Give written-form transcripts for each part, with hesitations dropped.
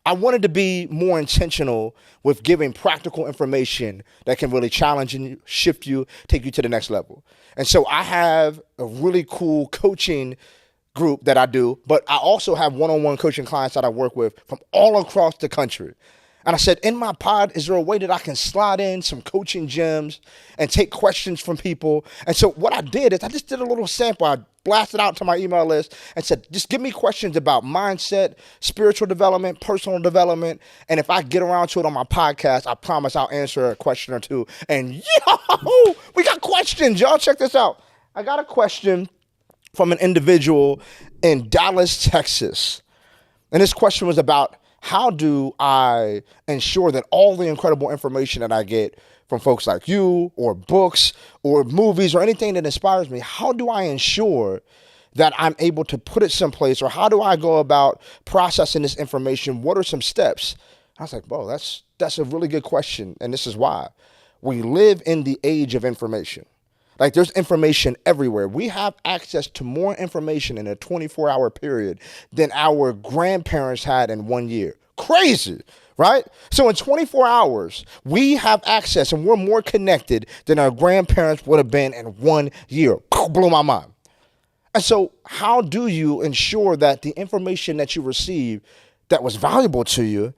I wanted to be more intentional with giving practical information that can really challenge you, shift you, take you to the next level. And so I have a really cool coaching group that I do, but I also have one-on-one coaching clients that I work with from all across the country. And I said, in my pod, is there a way that I can slide in some coaching gems and take questions from people? And so what I did is I just did a little sample. I blasted out to my email list and said, just give me questions about mindset, spiritual development, personal development. And if I get around to it on my podcast, I promise I'll answer a question or two. And yo, we got questions. Y'all check this out. I got a question from an individual in Dallas, Texas. And this question was about, how do I ensure that all the incredible information that I get from folks like you or books or movies or anything that inspires me, how do I ensure that I'm able to put it someplace, or how do I go about processing this information? What are some steps? I was like, whoa, that's a really good question. And this is why. We live in the age of information. Like, there's information everywhere. We have access to more information in a 24-hour period than our grandparents had in 1 year. Crazy, right? So in 24 hours, we have access and we're more connected than our grandparents would have been in 1 year. Blew my mind. And so how do you ensure that the information that you receive that was valuable to you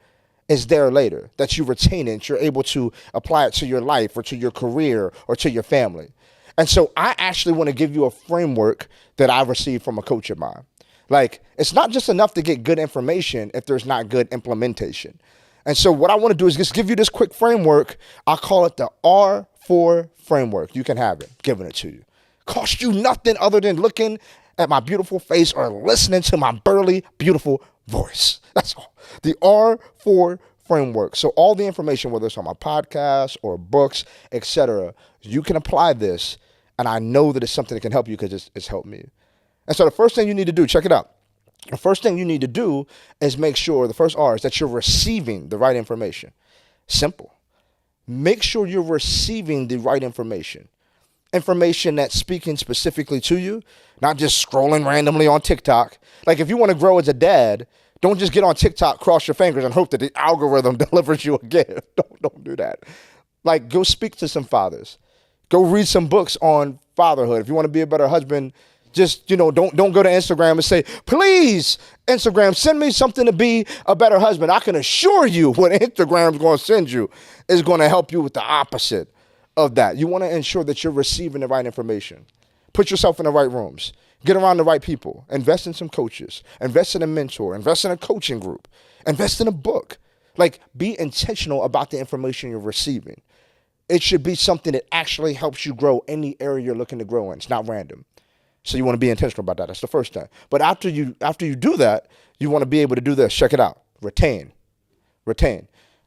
is there later, that you retain it, you're able to apply it to your life or to your career or to your family? And so I actually want to give you a framework that I received from a coach of mine. Like, it's not just enough to get good information if there's not good implementation. And so what I want to do is just give you this quick framework. I call it the R4 framework. You can have it, giving it to you. Cost you nothing other than looking at my beautiful face or listening to my burly, beautiful voice. That's all. The R4 framework. So all the information, whether it's on my podcast or books, etc., you can apply this. And I know that it's something that can help you because it's helped me. And so the first thing you need to do, check it out. The first thing you need to do is make sure, the first R is that you're receiving the right information. Simple. Make sure you're receiving the right information. Information that's speaking specifically to you, not just scrolling randomly on TikTok. Like, if you want to grow as a dad, don't just get on TikTok, cross your fingers, and hope that the algorithm delivers you a gift. Don't do that. Like, go speak to some fathers. Go read some books on fatherhood. If you want to be a better husband, just, don't go to Instagram and say, please, Instagram, send me something to be a better husband. I can assure you what Instagram's going to send you is going to help you with the opposite of that. You want to ensure that you're receiving the right information. Put yourself in the right rooms. Get around the right people. Invest in some coaches. Invest in a mentor. Invest in a coaching group. Invest in a book. Like, be intentional about the information you're receiving. It should be something that actually helps you grow any area you're looking to grow in. It's not random. So you want to be intentional about that. That's the first thing. But after you do that, you want to be able to do this. Check it out. Retain.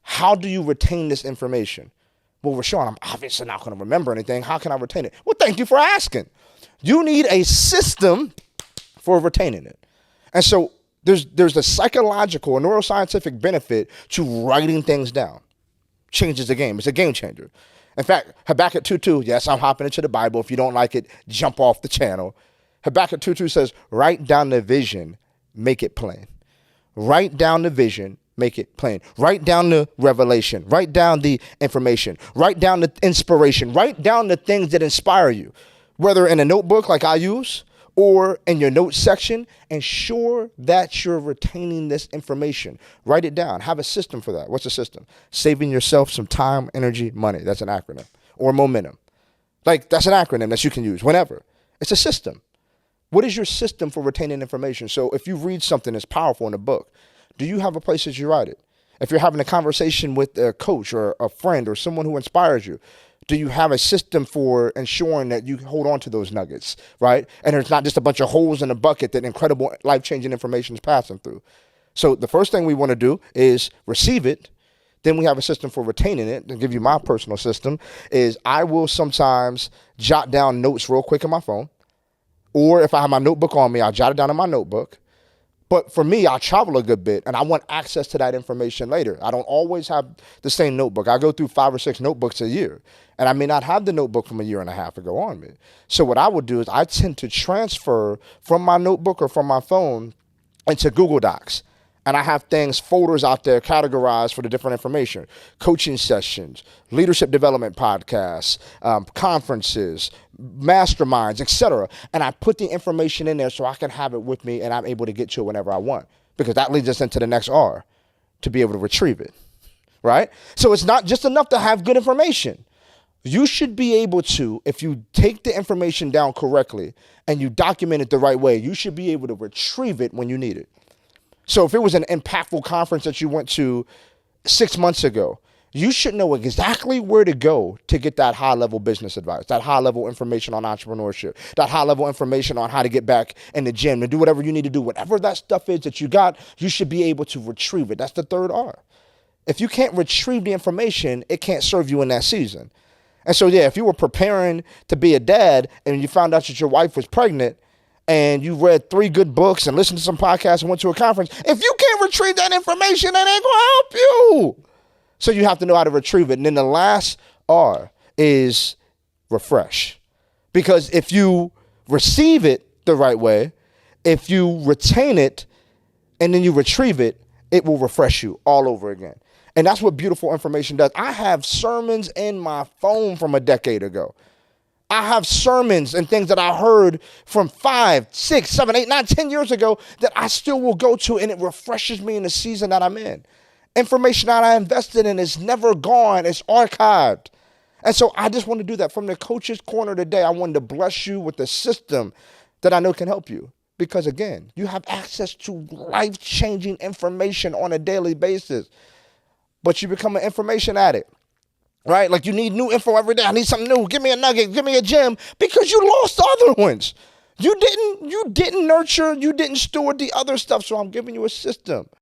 How do you retain this information? Well, Rousawn, I'm obviously not going to remember anything. How can I retain it? Well, thank you for asking. You need a system for retaining it. And so there's a psychological or neuroscientific benefit to writing things down. Changes the game. It's a game changer. In fact, Habakkuk 2:2, yes, I'm hopping into the Bible. If you don't like it, jump off the channel. Habakkuk 2:2 says, write down the vision, make it plain. Write down the vision, make it plain. Write down the revelation. Write down the information. Write down the inspiration. Write down the things that inspire you, whether in a notebook like I use or in your notes section. Ensure that you're retaining this information. Write it down. Have a system for that. What's a system? Saving yourself some time, energy, money. That's an acronym. Or momentum. Like, that's an acronym that you can use whenever. It's a system. What is your system for retaining information? So if you read something that's powerful in a book, do you have a place that you write it? If you're having a conversation with a coach or a friend or someone who inspires you, do you have a system for ensuring that you hold on to those nuggets, right? And there's not just a bunch of holes in a bucket that incredible life-changing information is passing through. So the first thing we want to do is receive it. Then we have a system for retaining it. To give you my personal system is I will sometimes jot down notes real quick on my phone. Or if I have my notebook on me, I'll jot it down in my notebook. But for me, I travel a good bit, and I want access to that information later. I don't always have the same notebook. I go through 5 or 6 notebooks a year, and I may not have the notebook from a year and a half ago on me. So what I would do is I tend to transfer from my notebook or from my phone into Google Docs, And I have folders out there categorized for the different information: coaching sessions, leadership development podcasts, conferences, masterminds, etc. And I put the information in there so I can have it with me and I'm able to get to it whenever I want, because that leads us into the next R, to be able to retrieve it, right? So it's not just enough to have good information. You should be able to, if you take the information down correctly and you document it the right way, you should be able to retrieve it when you need it. So if it was an impactful conference that you went to 6 months ago, you should know exactly where to go to get that high-level business advice, that high-level information on entrepreneurship, that high-level information on how to get back in the gym and do whatever you need to do. Whatever that stuff is that you got, you should be able to retrieve it. That's the third R. If you can't retrieve the information, it can't serve you in that season. And so, yeah, if you were preparing to be a dad and you found out that your wife was pregnant and you read 3 good books and listened to some podcasts and went to a conference, if you can't retrieve that information, that ain't going to help you. So you have to know how to retrieve it. And then the last R is refresh. Because if you receive it the right way, if you retain it and then you retrieve it, it will refresh you all over again. And that's what beautiful information does. I have sermons in my phone from a decade ago. I have sermons and things that I heard from 5, 6, 7, 8, 9, 10 years ago that I still will go to, and it refreshes me in the season that I'm in. Information that I invested in is never gone. It's archived. And so I just want to do that. From the Coach's Corner today, I wanted to bless you with a system that I know can help you. Because again, you have access to life-changing information on a daily basis. But you become an information addict, right? Like you need new info every day. I need something new. Give me a nugget. Give me a gem, because you lost other ones. You didn't nurture, you didn't steward the other stuff. So I'm giving you a system.